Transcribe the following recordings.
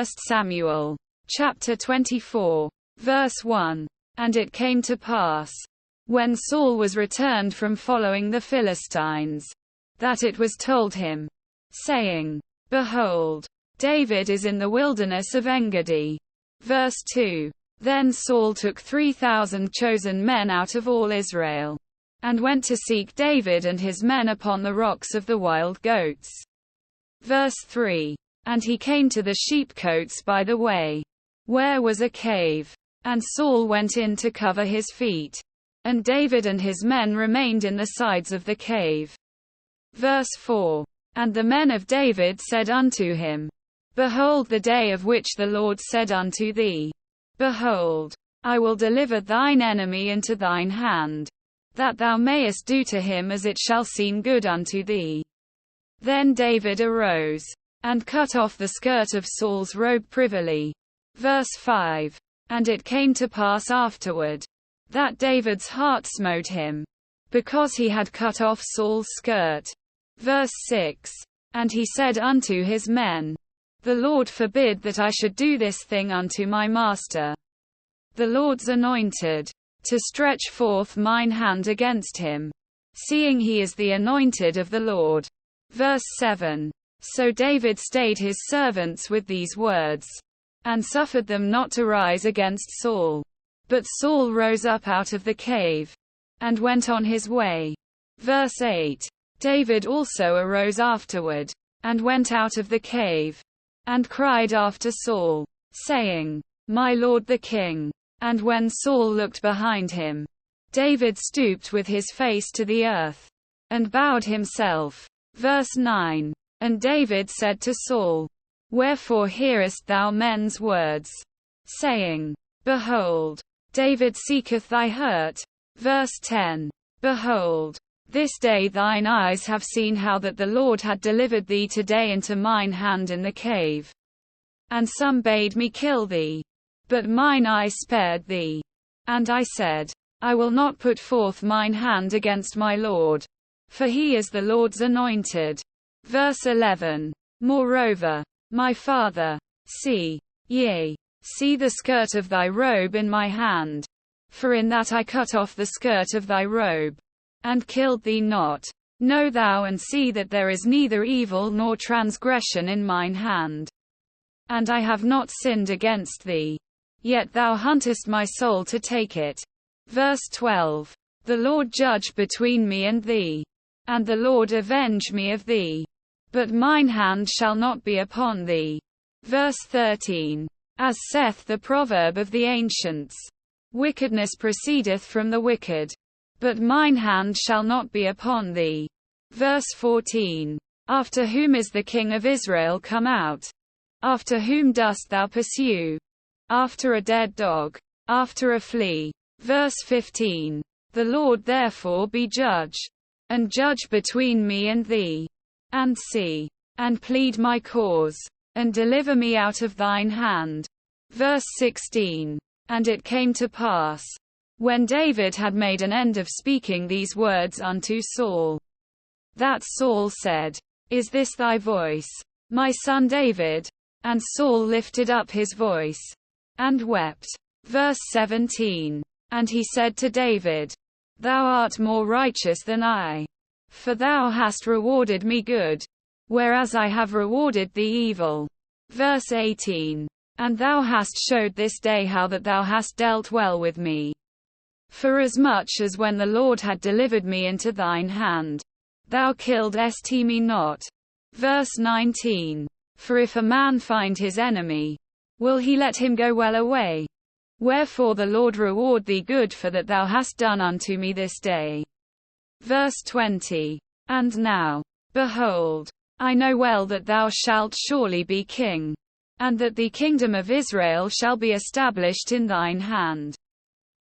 1 Samuel, chapter 24, verse 1. And it came to pass, when Saul was returned from following the Philistines, that it was told him, saying, Behold, David is in the wilderness of En-gedi. Verse 2. Then Saul took 3,000 chosen men out of all Israel, and went to seek David and his men upon the rocks of the wild goats. Verse 3. And he came to the sheepcotes by the way, where was a cave. And Saul went in to cover his feet. And David and his men remained in the sides of the cave. Verse 4. And the men of David said unto him, Behold the day of which the Lord said unto thee, Behold, I will deliver thine enemy into thine hand, that thou mayest do to him as it shall seem good unto thee. Then David arose, and cut off the skirt of Saul's robe privily. Verse 5. And it came to pass afterward, that David's heart smote him, because he had cut off Saul's skirt. Verse 6. And he said unto his men, The Lord forbid that I should do this thing unto my master, the Lord's anointed, to stretch forth mine hand against him, seeing he is the anointed of the Lord. Verse 7. So David stayed his servants with these words, and suffered them not to rise against Saul. But Saul rose up out of the cave, and went on his way. Verse 8. David also arose afterward, and went out of the cave, and cried after Saul, saying, My lord the king. And when Saul looked behind him, David stooped with his face to the earth, and bowed himself. Verse 9. And David said to Saul, Wherefore hearest thou men's words, saying, Behold, David seeketh thy hurt? Verse 10. Behold, this day thine eyes have seen how that the Lord had delivered thee today into mine hand in the cave. And some bade me kill thee, but mine eye spared thee. And I said, I will not put forth mine hand against my Lord, for he is the Lord's anointed. Verse 11. Moreover, my father, see the skirt of thy robe in my hand, for in that I cut off the skirt of thy robe, and killed thee not. Know thou and see that there is neither evil nor transgression in mine hand. And I have not sinned against thee, yet thou huntest my soul to take it. Verse 12. The Lord judge between me and thee, and the Lord avenge me of thee, but mine hand shall not be upon thee. Verse 13. As saith the proverb of the ancients, wickedness proceedeth from the wicked, but mine hand shall not be upon thee. Verse 14. After whom is the king of Israel come out? After whom dost thou pursue? After a dead dog, after a flea. Verse 15. The Lord therefore be judge, and judge between me and thee, and see, and plead my cause, and deliver me out of thine hand. Verse 16. And it came to pass, when David had made an end of speaking these words unto Saul, that Saul said, Is this thy voice, my son David? And Saul lifted up his voice, and wept. Verse 17. And he said to David, Thou art more righteous than I, for thou hast rewarded me good, whereas I have rewarded thee evil. Verse 18. And thou hast showed this day how that thou hast dealt well with me. Forasmuch as when the Lord had delivered me into thine hand, thou killedst me not. Verse 19. For if a man find his enemy, will he let him go well away? Wherefore the Lord reward thee good for that thou hast done unto me this day. Verse 20. And now, behold, I know well that thou shalt surely be king, and that the kingdom of Israel shall be established in thine hand.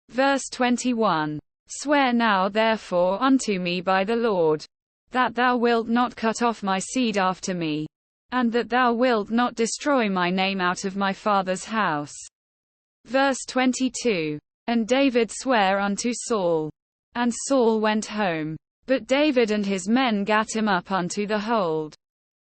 Verse 21. Swear now therefore unto me by the Lord, that thou wilt not cut off my seed after me, and that thou wilt not destroy my name out of my father's house. Verse 22. And David sware unto Saul. And Saul went home. But David and his men gat him up unto the hold.